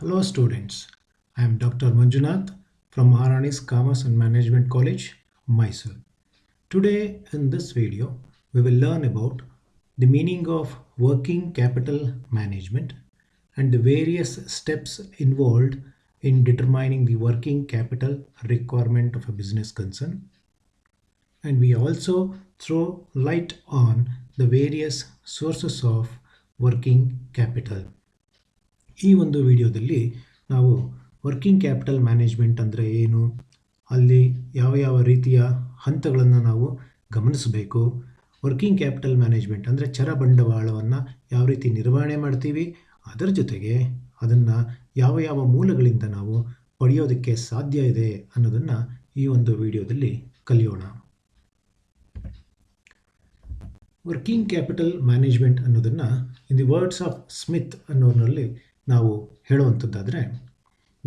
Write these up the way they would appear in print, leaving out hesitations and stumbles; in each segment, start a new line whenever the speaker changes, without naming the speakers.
Hello students, I am Dr. Manjunath from Maharani's Commerce and Management College, Mysore. Today in this video, we will learn about the meaning of working capital management and the various steps involved in determining the working capital requirement of a business concern. And we also throw light on the various sources of working capital. ಈ ಒಂದು ವಿಡಿಯೋದಲ್ಲಿ ನಾವು working capital management ಅಂದರೆ ಏನು, ಅಲ್ಲಿ ಯಾವ ಯಾವ ರೀತಿಯ ಹಂತಗಳನ್ನು ನಾವು ಗಮನಿಸಬೇಕು, ವರ್ಕಿಂಗ್ ಕ್ಯಾಪಿಟಲ್ ಮ್ಯಾನೇಜ್ಮೆಂಟ್ ಅಂದರೆ ಚರ ಬಂಡವಾಳವನ್ನು ಯಾವ ರೀತಿ ನಿರ್ವಹಣೆ ಮಾಡ್ತೀವಿ, ಅದರ ಜೊತೆಗೆ ಅದನ್ನು ಯಾವ ಯಾವ ಮೂಲಗಳಿಂದ ನಾವು ಪಡೆಯೋದಕ್ಕೆ ಸಾಧ್ಯ ಇದೆ ಅನ್ನೋದನ್ನು ಈ ಒಂದು ವಿಡಿಯೋದಲ್ಲಿ ಕಲಿಯೋಣ. ವರ್ಕಿಂಗ್ ಕ್ಯಾಪಿಟಲ್ ಮ್ಯಾನೇಜ್ಮೆಂಟ್ ಅನ್ನೋದನ್ನು in the words of Smith ಅನ್ನೋದ್ರಲ್ಲಿ ನಾವು ಹೇಳುವಂಥದ್ದಾದರೆ,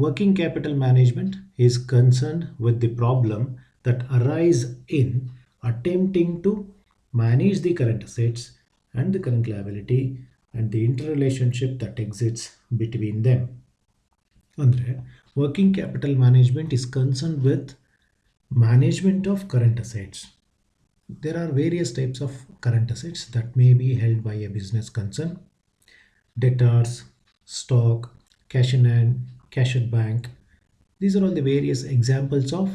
working capital management is concerned with the problem that arise in attempting to manage the current assets and the current liability and the interrelationship that exists between them. ಅಂದರೆ working capital management is concerned with management of current assets. There are various types of current assets that may be held by a business concern: debtors, stock, cash in hand, cash at bank. These are all the various examples of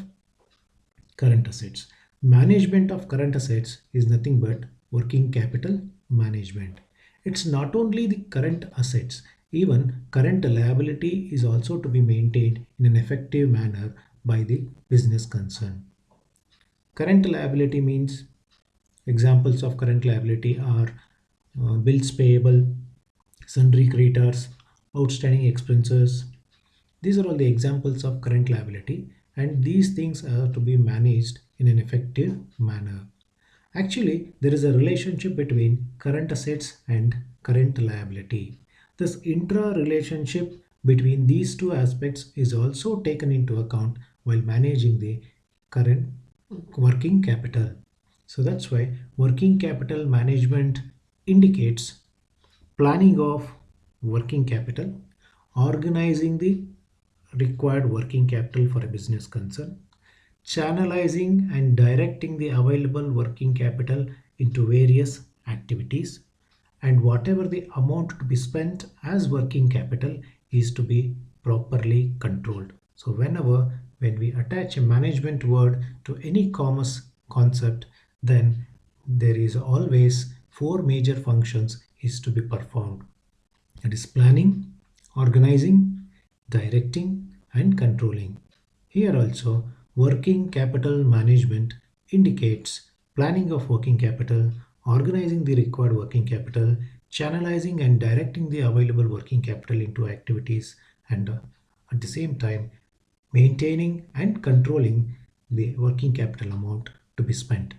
current assets. Management of current assets is nothing but working capital management. It's not only the current assets, even current liability is also to be maintained in an effective manner by the business concern. Current liability means examples of current liability are bills payable, sundry creditors, outstanding expenses. These are all the examples of current liability, and these things are to be managed in an effective manner. Actually, there is a relationship between current assets and current liability. This intra-relationship between these two aspects is also taken into account while managing the current working capital. So that's why working capital management indicates planning of working capital, organizing the required working capital for a business concern, channelizing and directing the available working capital into various activities, and whatever the amount to be spent as working capital is to be properly controlled. So when we attach a management word to any commerce concept, then there is always four major functions is to be performed. It is planning, organizing, directing, and controlling. Here also, working capital management indicates planning of working capital, organizing the required working capital, channelizing and directing the available working capital into activities, and at the same time maintaining and controlling the working capital amount to be spent.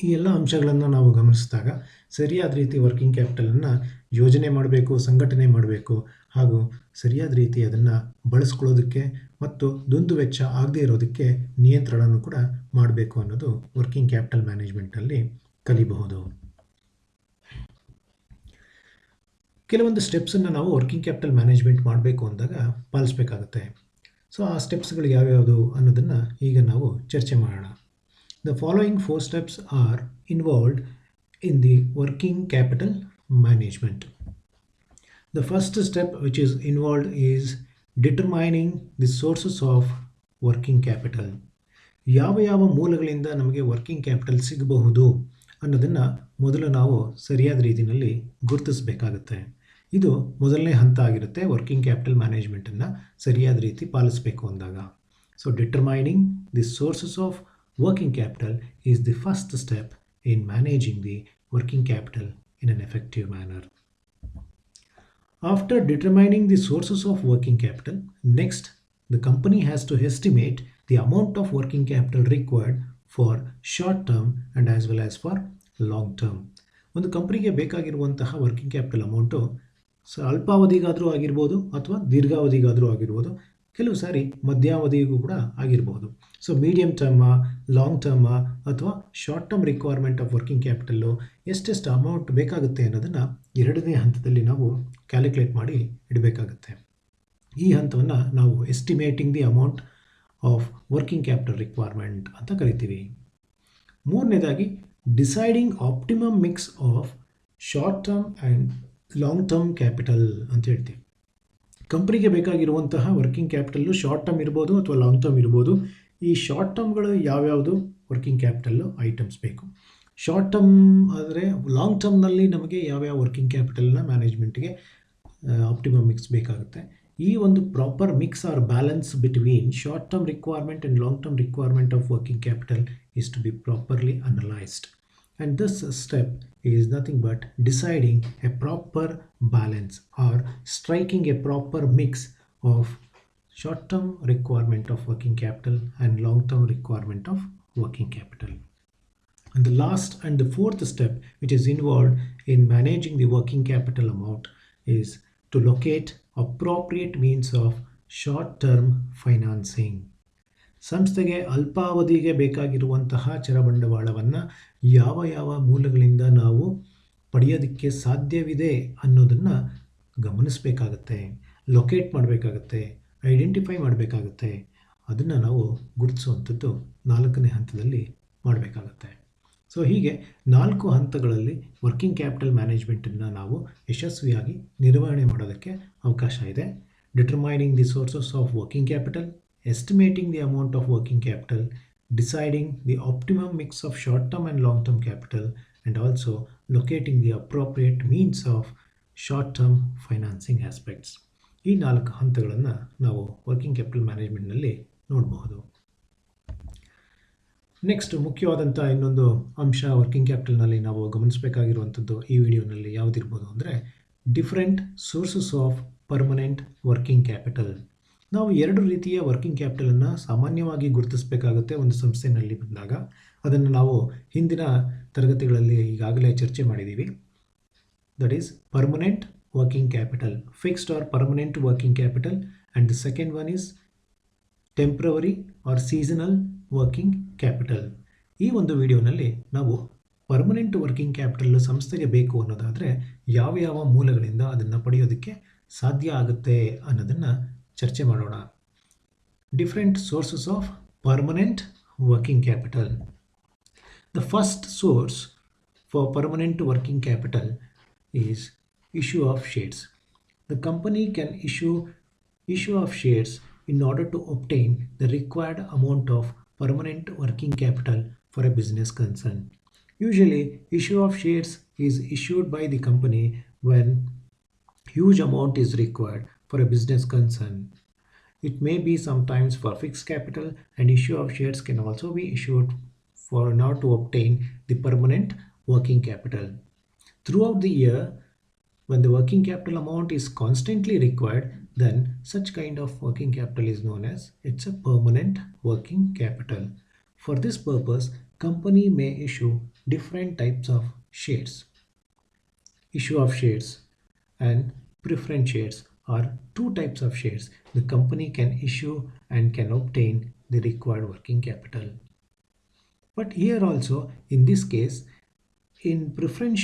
ಈ ಎಲ್ಲ ಅಂಶಗಳನ್ನು ನಾವು ಗಮನಿಸಿದಾಗ ಸರಿಯಾದ ರೀತಿ working ಕ್ಯಾಪಿಟಲನ್ನು ಯೋಜನೆ ಮಾಡಬೇಕು, ಸಂಘಟನೆ ಮಾಡಬೇಕು, ಹಾಗೂ ಸರಿಯಾದ ರೀತಿ ಅದನ್ನು ಬಳಸ್ಕೊಳ್ಳೋದಕ್ಕೆ ಮತ್ತು ದುಂದು ವೆಚ್ಚ ಆಗದೇ ಇರೋದಕ್ಕೆ ನಿಯಂತ್ರಣನೂ ಕೂಡ ಮಾಡಬೇಕು ಅನ್ನೋದು ವರ್ಕಿಂಗ್ ಕ್ಯಾಪಿಟಲ್ ಮ್ಯಾನೇಜ್ಮೆಂಟಲ್ಲಿ ಕಲಿಬಹುದು. ಕೆಲವೊಂದು ಸ್ಟೆಪ್ಸನ್ನು ನಾವು ವರ್ಕಿಂಗ್ ಕ್ಯಾಪಿಟಲ್ ಮ್ಯಾನೇಜ್ಮೆಂಟ್ ಮಾಡಬೇಕು ಅಂದಾಗ ಪಾಲಿಸಬೇಕಾಗುತ್ತೆ. ಸೊ ಆ ಸ್ಟೆಪ್ಸ್ಗಳು ಯಾವ್ಯಾವುದು ಅನ್ನೋದನ್ನು ಈಗ ನಾವು ಚರ್ಚೆ ಮಾಡೋಣ. The following four steps are involved in the working capital management. The first step which is involved is determining the sources of working capital. ಯಾವ ಯಾವ ಮೂಲಗಳಿಂದ ನಮಗೆ ವರ್ಕಿಂಗ್ ಕ್ಯಾಪಿಟಲ್ ಸಿಗಬಹುದು ಅನ್ನೋದನ್ನು ಮೊದಲು ನಾವು ಸರಿಯಾದ ರೀತಿಯಲ್ಲಿ ಗುರುತಿಸಬೇಕಾಗುತ್ತೆ. ಇದು ಮೊದಲನೇ ಹಂತ ಆಗಿರುತ್ತೆ ವರ್ಕಿಂಗ್ ಕ್ಯಾಪಿಟಲ್ ಮ್ಯಾನೇಜ್ಮೆಂಟನ್ನು ಸರಿಯಾದ ರೀತಿ ಪಾಲಿಸಬೇಕು ಅಂದಾಗ. So determining the sources of working capital is the first step in managing the working capital in an effective manner. After determining the sources of working capital, next the company has to estimate the amount of working capital required for short term and as well as for long term. ಒಂದು ಕಂಪನಿಗೆ ಬೇಕಾಗಿರುವಂತಹ working capital amount ಅಲ್ಪಾವಧಿಗಾದರೂ ಆಗಿರ್ಬೋದು ಅಥವಾ ದೀರ್ಘಾವಧಿಗಾದರೂ ಆಗಿರ್ಬೋದು, ಕೆಲವು ಸಾರಿ ಮಧ್ಯಾವಧಿಗೂ ಕೂಡ ಆಗಿರ್ಬೋದು. So medium term, long term ಅಥವಾ short term requirement of working capital ಎಷ್ಟೆಷ್ಟು ಅಮೌಂಟ್ ಬೇಕಾಗುತ್ತೆ ಅನ್ನೋದನ್ನು ಎರಡನೇ ಹಂತದಲ್ಲಿ ನಾವು ಕ್ಯಾಲ್ಕುಲೇಟ್ ಮಾಡಿ ಇಡಬೇಕಾಗುತ್ತೆ. ಈ ಹಂತವನ್ನು ನಾವು estimating the amount of working capital requirement ಅಂತ ಕರಿತೀವಿ. ಮೂರನೇದಾಗಿ deciding optimum mix of short term and long term capital ಅಂತ ಹೇಳ್ತೀವಿ. ಕಂಪ್ನಿಗೆ ಬೇಕಾಗಿರುವಂತಹ ವರ್ಕಿಂಗ್ ಕ್ಯಾಪಿಟಲ್ಲು ಶಾರ್ಟ್ ಟರ್ಮ್ ಇರ್ಬೋದು ಅಥವಾ ಲಾಂಗ್ ಟರ್ಮ್ ಇರ್ಬೋದು. ಈ ಶಾರ್ಟ್ ಟರ್ಮ್ಗಳು ಯಾವ್ಯಾವುದು ವರ್ಕಿಂಗ್ ಕ್ಯಾಪಿಟಲ್ಲು ಐಟಮ್ಸ್ ಬೇಕು. ಶಾರ್ಟ್ ಟರ್ಮ್ ಆದರೆ ಲಾಂಗ್ ಟರ್ಮ್ನಲ್ಲಿ ನಮಗೆ ಯಾವ್ಯಾವ ವರ್ಕಿಂಗ್ ಕ್ಯಾಪಿಟಲ್ನ ಮ್ಯಾನೇಜ್ಮೆಂಟ್ಗೆ ಆಪ್ಟಿಮಮ್ ಮಿಕ್ಸ್ ಬೇಕಾಗುತ್ತೆ. ಈ ಒಂದು proper mix or balance between short term requirement and long term requirement of working capital is to be properly analyzed, and this step is nothing but deciding a proper balance or striking a proper mix of short-term requirement of working capital and long-term requirement of working capital. And the last and the fourth step which is involved in managing the working capital amount is to locate appropriate means of short-term financing. ಸಂಸ್ಥೆಗೆ ಅಲ್ಪಾವಧಿಗೆ ಬೇಕಾಗಿರುವಂತಹ ಚರಬಂಡವಾಳವನ್ನು ಯಾವ ಯಾವ ಮೂಲಗಳಿಂದ ನಾವು ಪಡೆಯೋದಕ್ಕೆ ಸಾಧ್ಯವಿದೆ ಅನ್ನೋದನ್ನು ಗಮನಿಸಬೇಕಾಗತ್ತೆ, locate ಮಾಡಬೇಕಾಗತ್ತೆ, ಐಡೆಂಟಿಫೈ ಮಾಡಬೇಕಾಗತ್ತೆ. ಅದನ್ನು ನಾವು ಗುರುತಿಸುವಂಥದ್ದು 4ನೇ ಹಂತದಲ್ಲಿ ಮಾಡಬೇಕಾಗತ್ತೆ. ಸೊ ಹೀಗೆ 4 ಹಂತಗಳಲ್ಲಿ ವರ್ಕಿಂಗ್ ಕ್ಯಾಪಿಟಲ್ ಮ್ಯಾನೇಜ್ಮೆಂಟನ್ನು ನಾವು ಯಶಸ್ವಿಯಾಗಿ ನಿರ್ವಹಣೆ ಮಾಡೋದಕ್ಕೆ ಅವಕಾಶ ಇದೆ. Determining the sources of working capital, estimating the amount of working capital, deciding the optimum mix of short-term and long-term capital, and also locating the appropriate means of short-term financing aspects. ಈ 4 ಹಂತಗಳನ್ನು ನಾವು working capital ಮ್ಯಾನೇಜ್ಮೆಂಟ್ನಲ್ಲಿ ನೋಡಬಹುದು. Next ಮುಖ್ಯವಾದಂಥ ಇನ್ನೊಂದು ಅಂಶ working ಕ್ಯಾಪಿಟಲ್ನಲ್ಲಿ ನಾವು ಗಮನಿಸಬೇಕಾಗಿರುವಂಥದ್ದು ಈ ವಿಡಿಯೋನಲ್ಲಿ ಯಾವುದಿರ್ಬೋದು ಅಂದರೆ different sources of permanent working capital. ನಾವು 2 ರೀತಿಯ ವರ್ಕಿಂಗ್ ಕ್ಯಾಪಿಟಲನ್ನು ಸಾಮಾನ್ಯವಾಗಿ ಗುರುತಿಸಬೇಕಾಗುತ್ತೆ ಒಂದು ಸಂಸ್ಥೆಯಲ್ಲಿ ಬಂದಾಗ. ಅದನ್ನು ನಾವು ಹಿಂದಿನ ತರಗತಿಗಳಲ್ಲಿ ಈಗಾಗಲೇ ಚರ್ಚೆ ಮಾಡಿದ್ದೀವಿ. That is permanent working capital, fixed or permanent working capital, and the second one is temporary or seasonal working capital. ಈ ಒಂದು ವಿಡಿಯೋನಲ್ಲಿ ನಾವು ಪರ್ಮನೆಂಟ್ ವರ್ಕಿಂಗ್ ಕ್ಯಾಪಿಟಲ್ ಸಂಸ್ಥೆಗೆ ಬೇಕು ಅನ್ನೋದಾದರೆ ಯಾವ ಯಾವ ಮೂಲಗಳಿಂದ ಅದನ್ನು ಪಡೆಯೋದಕ್ಕೆ ಸಾಧ್ಯ ಆಗುತ್ತೆ ಅನ್ನೋದನ್ನು ಚರ್ಚೆ ಮಾಡೋಣ. Different sources of permanent working capital. The first source for permanent working capital is issue of shares. The company can issue of shares in order to obtain the required amount of permanent working capital for a business concern. Usually, issue of shares is issued by the company when huge amount is required for a business concern. It may be sometimes for fixed capital, and issue of shares can also be issued for now to obtain the permanent working capital. Throughout the year, when the working capital amount is constantly required, then such kind of working capital is known as it's a permanent working capital. For this purpose, company may issue different types of shares. Issue of shares and preference shares are 2 types of shares the company can issue and can obtain the required working capital. But here also, in this case, in preference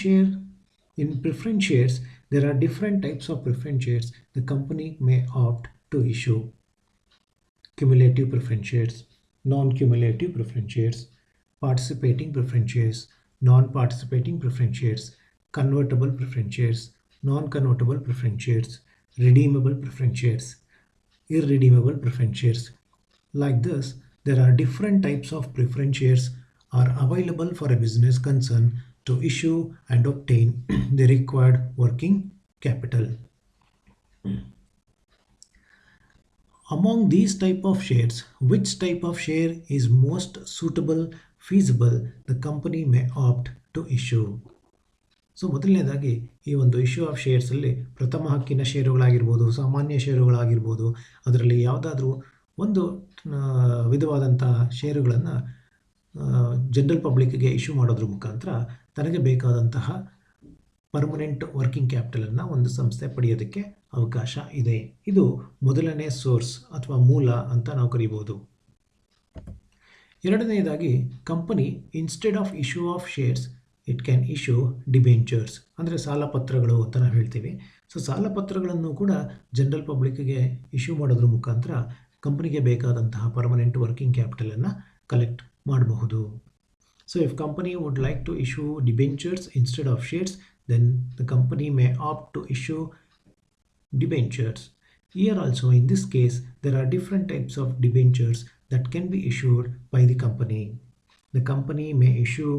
shares, there are different types of preference shares the company may opt to issue. Cumulative preference shares, non-cumulative preference shares, participating preference shares, non-participating preference shares, convertible preference shares, non-convertible preference shares, redeemable preference shares, irredeemable preference shares. Like this, there are different types of preference shares are available for a business concern to issue and obtain the required working capital. Among these type of shares, which type of share is most suitable, feasible, the company may opt to issue. So ಮೊದಲನೇದಾಗಿ ಈ ಒಂದು issue of ಶೇರ್ಸಲ್ಲಿ ಪ್ರಥಮ ಹಕ್ಕಿನ ಷೇರುಗಳಾಗಿರ್ಬೋದು, ಸಾಮಾನ್ಯ ಷೇರುಗಳಾಗಿರ್ಬೋದು, ಅದರಲ್ಲಿ ಯಾವುದಾದ್ರೂ ಒಂದು ವಿಧವಾದಂಥ ಷೇರುಗಳನ್ನು ಜನರಲ್ ಪಬ್ಲಿಕ್ಗೆ ಇಶ್ಯೂ ಮಾಡೋದ್ರ ಮುಖಾಂತರ ತನಗೆ ಬೇಕಾದಂತಹ ಪರ್ಮನೆಂಟ್ ವರ್ಕಿಂಗ್ ಕ್ಯಾಪಿಟಲನ್ನು ಒಂದು ಸಂಸ್ಥೆ ಪಡೆಯೋದಕ್ಕೆ ಅವಕಾಶ ಇದೆ. ಇದು ಮೊದಲನೇ ಸೋರ್ಸ್ ಅಥವಾ ಮೂಲ ಅಂತ ನಾವು ಕರಿಬೋದು. ಎರಡನೇದಾಗಿ company instead of issue of shares it can issue debentures, ಅಂದರೆ ಸಾಲ ಪತ್ರಗಳು ಅಂತ ನಾವು ಹೇಳ್ತೀವಿ. ಸೊ ಸಾಲಪತ್ರಗಳನ್ನು ಕೂಡ ಜನರಲ್ ಪಬ್ಲಿಕ್ಗೆ ಇಶ್ಯೂ ಮಾಡೋದ್ರ ಮುಖಾಂತರ ಕಂಪನಿಗೆ ಬೇಕಾದಂತಹ ಪರ್ಮನೆಂಟ್ ವರ್ಕಿಂಗ್ ಕ್ಯಾಪಿಟಲನ್ನು ಕಲೆಕ್ಟ್ ಮಾಡಬಹುದು. So if company would like to issue debentures instead of shares, then the company may opt to issue debentures. Here also in this case, there are different types of debentures that can be issued by the company. The company may issue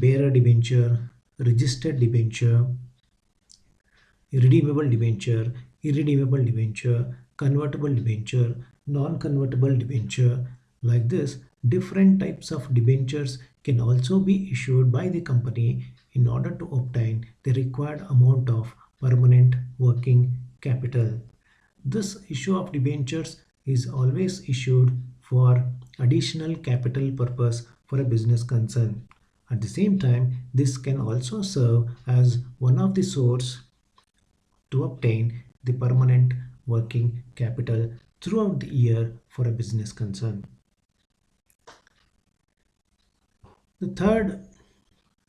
bearer debenture, registered debenture, redeemable debenture, irredeemable debenture, convertible debenture, non-convertible debenture. Like this, different types of debentures can also be issued by the company in order to obtain the required amount of permanent working capital. This issue of debentures is always issued for additional capital purpose for a business concern. At the same time, this can also serve as one of the source to obtain the permanent working capital throughout the year for a business concern. The third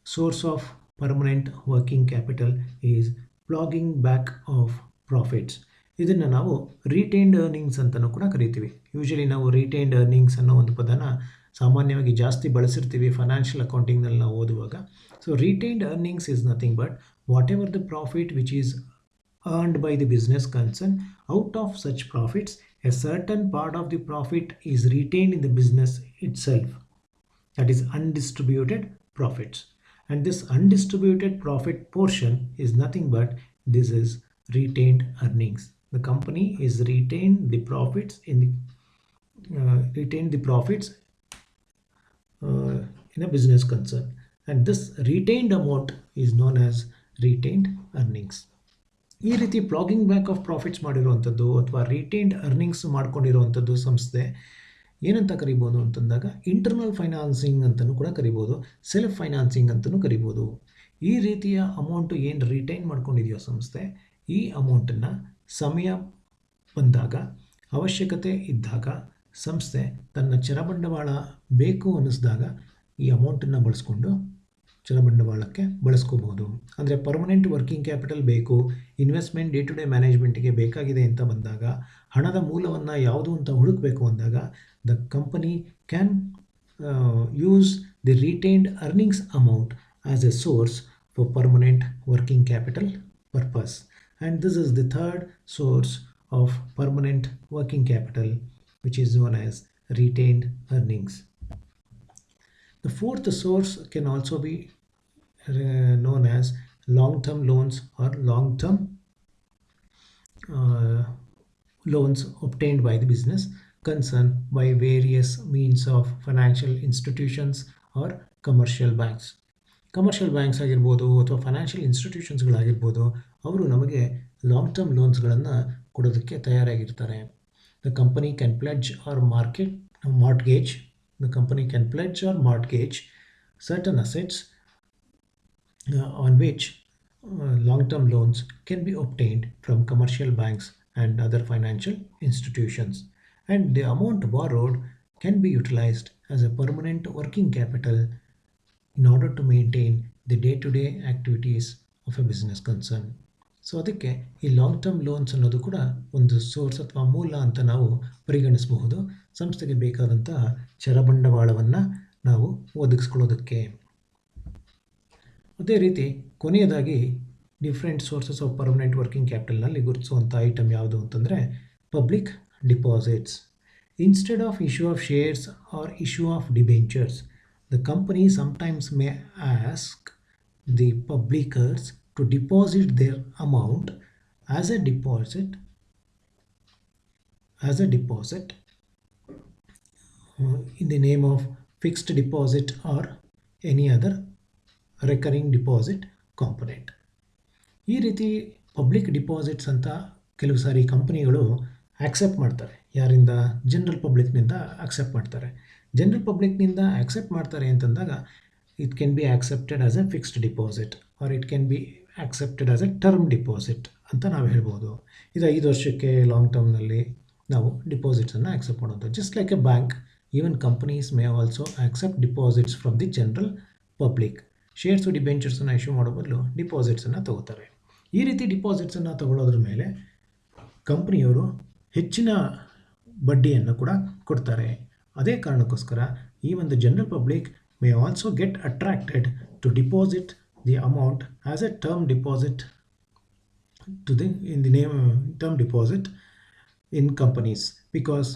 source of permanent working capital is plogging back of profits. ಇದನ್ನು ನಾವು retained earnings ಅಂತಲೂ ಕೂಡ ಕರಿತೀವಿ. Usually ನಾವು retained earnings ಅನ್ನೋ ಒಂದು ಪದನ ಸಾಮಾನ್ಯವಾಗಿ ಜಾಸ್ತಿ ಬಳಸಿರ್ತೀವಿ ಫೈನಾನ್ಷಿಯಲ್ ಅಕೌಂಟಿಂಗ್ನಲ್ಲಿ ನಾವು ಓದುವಾಗ. So retained earnings is nothing but what ever the profit which is earned by the business concern. Out of such profits, a certain part of the profit is retained in the business itself. That is undistributed profits. And this undistributed profit portion is nothing but this is retained earnings. The company is retained the profits in a business concern, and this retained amount is known as retained earnings. ಈ ರೀತಿ plogging back of profits ಮಾಡಿರುವಂಥದ್ದು ಅಥವಾ retained earnings ಮಾಡ್ಕೊಂಡಿರುವಂಥದ್ದು ಸಂಸ್ಥೆ ಏನಂತ ಕರಿಬೋದು ಅಂತಂದಾಗ internal financing ಅಂತಲೂ ಕೂಡ ಕರಿಬೋದು, ಸೆಲ್ಫ್ ಫೈನಾನ್ಸಿಂಗ್ ಅಂತಲೂ ಕರಿಬೋದು. ಈ ರೀತಿಯ ಅಮೌಂಟು ಏನು ರಿಟೈನ್ ಮಾಡ್ಕೊಂಡಿದೆಯೋ ಸಂಸ್ಥೆ, ಈ ಅಮೌಂಟನ್ನು ಸಮಯ ಬಂದಾಗ, ಅವಶ್ಯಕತೆ ಇದ್ದಾಗ ಸಂಸ್ಥೆ ತನ್ನ ಚರಬಂಡವಾಳ ಬೇಕು ಅನ್ನಿಸಿದಾಗ ಈ ಅಮೌಂಟನ್ನು ಬಳಸ್ಕೊಂಡು ಚರಬಂಡವಾಳಕ್ಕೆ ಬಳಸ್ಕೋಬೋದು. ಅಂದರೆ ಪರ್ಮನೆಂಟ್ ವರ್ಕಿಂಗ್ ಕ್ಯಾಪಿಟಲ್ ಬೇಕು, ಇನ್ವೆಸ್ಟ್ಮೆಂಟ್ ಡೇ ಟು ಡೇ ಮ್ಯಾನೇಜ್ಮೆಂಟಿಗೆ ಬೇಕಾಗಿದೆ ಅಂತ ಬಂದಾಗ, ಹಣದ ಮೂಲವನ್ನು ಯಾವುದು ಅಂತ ಹುಡುಕಬೇಕು ಅಂದಾಗ the company can use the retained earnings amount as A source for permanent working capital purpose. And this is the third source of permanent working capital which is known as retained earnings. The fourth source can also be known as long-term loans or long-term loans obtained by the business concern by various means of financial institutions or commercial banks. Commercial banks ಆಗಿರ್ಬೋದು ಅಥವಾ financial ಇನ್ಸ್ಟಿಟ್ಯೂಷನ್ಸ್ಗಳಾಗಿರ್ಬೋದು, ಅವರು ನಮಗೆ long term ಲೋನ್ಸ್ಗಳನ್ನು ಕೊಡೋದಕ್ಕೆ ತಯಾರಾಗಿರ್ತಾರೆ. The company can pledge or mortgage The company can pledge or mortgage certain assets on which long-term loans can be obtained from commercial banks and other financial institutions. And the amount borrowed can be utilized as a permanent working capital in order to maintain the day-to-day activities of a business concern. So ಅದಕ್ಕೆ ಈ long term loans ಅನ್ನೋದು ಕೂಡ ಒಂದು source ಅಥವಾ ಮೂಲ ಅಂತ ನಾವು ಪರಿಗಣಿಸಬಹುದು, ಸಂಸ್ಥೆಗೆ ಬೇಕಾದಂತಹ ಚರಬಂಡವಾಳವನ್ನು ನಾವು ಒದಗಿಸ್ಕೊಳ್ಳೋದಕ್ಕೆ. ಅದೇ ರೀತಿ ಕೊನೆಯದಾಗಿ different sources of permanent working ಕ್ಯಾಪಿಟಲ್ನಲ್ಲಿ ಗುರುತಿಸುವಂಥ ಐಟಮ್ ಯಾವುದು ಅಂತಂದರೆ public deposits. Instead of issue of shares or issue of debentures, the company sometimes may ask the ಪಬ್ಲಿಕರ್ಸ್ to deposit their amount as a deposit in the name of fixed deposit or any other recurring deposit component. ಈ ರೀತಿ public deposits ಅಂತ ಕೆಲವು ಸಾರಿ ಕಂಪನಿಗಳು accept ಮಾಡ್ತಾರೆ. ಯಾರಿಂದ? General ಪಬ್ಲಿಕ್ನಿಂದ accept ಮಾಡ್ತಾರೆ. General ಪಬ್ಲಿಕ್ನಿಂದ accept ಮಾಡ್ತಾರೆ ಅಂತಂದಾಗ it can be accepted as a fixed deposit or it can be accepted as a term deposit ಅಂತ ನಾವು ಹೇಳ್ಬೋದು. ಇದು 5 ವರ್ಷಕ್ಕೆ ಲಾಂಗ್ ಟರ್ಮ್ನಲ್ಲಿ ನಾವು ಡಿಪಾಸಿಟ್ಸನ್ನು ಆಕ್ಸೆಪ್ಟ್ ಮಾಡೋದು. Just like a bank, even companies may also accept deposits from the general public. Shares ಡಿಬೆಂಚರ್ಸನ್ನು ಇಶ್ಯೂ ಮಾಡೋ ಬದಲು ಡಿಪಾಸಿಟ್ಸನ್ನು ತಗೋತಾರೆ. ಈ ರೀತಿ ಡಿಪಾಸಿಟ್ಸನ್ನು ತಗೊಳ್ಳೋದ್ರ ಮೇಲೆ ಕಂಪ್ನಿಯವರು ಹೆಚ್ಚಿನ ಬಡ್ಡಿಯನ್ನು ಕೂಡ ಕೊಡ್ತಾರೆ. ಅದೇ ಕಾರಣಕ್ಕೋಸ್ಕರ ಈ ಒಂದು general public may also get attracted to deposit the amount as a term deposit in the name term deposit in companies, because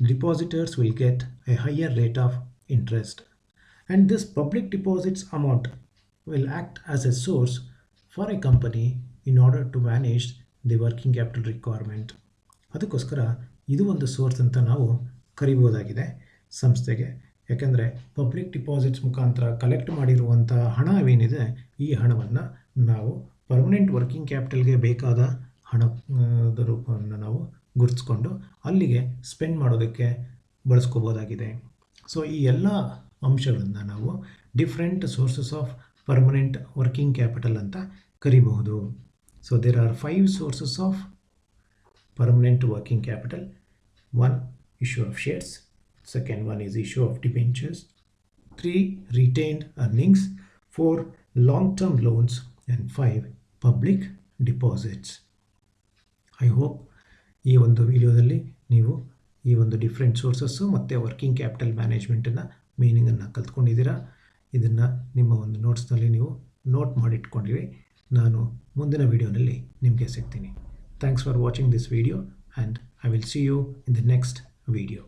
depositors will get a higher rate of interest, and this public deposits amount will act as a source for a company in order to manage the working capital requirement. ಅದಕ್ಕೋಸ್ಕರ ಇದು ಒಂದು source ಅಂತ ನಾವು ಕರಿಬೋದಾಗಿದೆ ಸಂಸ್ಥೆಗೆ. ಯಾಕೆಂದರೆ public deposits ಮುಖಾಂತರ collect ಮಾಡಿರುವಂಥ ಹಣವೇನಿದೆ, ಈ ಹಣವನ್ನು ನಾವು ಪರ್ಮನೆಂಟ್ ವರ್ಕಿಂಗ್ ಕ್ಯಾಪಿಟಲ್ಗೆ ಬೇಕಾದ ಹಣದ ರೂಪವನ್ನು ನಾವು ಗುರುತಿಸ್ಕೊಂಡು ಅಲ್ಲಿಗೆ ಸ್ಪೆಂಡ್ ಮಾಡೋದಕ್ಕೆ ಬಳಸ್ಕೋಬೋದಾಗಿದೆ. ಸೊ ಈ ಎಲ್ಲ ಅಂಶಗಳನ್ನು ನಾವು different sources of permanent working capital ಅಂತ ಕರಿಬಹುದು. So there are 5 sources of permanent working capital. 1, issue of shares. Second one is issue of debentures. 3, retained earnings. 4, long-term loans. And 5, public deposits. I hope ಈ ಒಂದು ವಿಡಿಯೋದಲ್ಲಿ ನೀವು ಈ ಒಂದು different sources ಮತ್ತು working capital ಮ್ಯಾನೇಜ್ಮೆಂಟನ್ನು ಮೀನಿಂಗನ್ನು ಕಲ್ತ್ಕೊಂಡಿದ್ದೀರಾ. ಇದನ್ನು ನಿಮ್ಮ ಒಂದು ನೋಟ್ಸ್ನಲ್ಲಿ ನೀವು ನೋಟ್ ಮಾಡಿಟ್ಕೊಂಡಿರಿ. ನಾನು ಮುಂದಿನ ವಿಡಿಯೋನಲ್ಲಿ ನಿಮಗೆ ಸಿಗ್ತೀನಿ. Thanks for watching this video, and I will see you in the next video.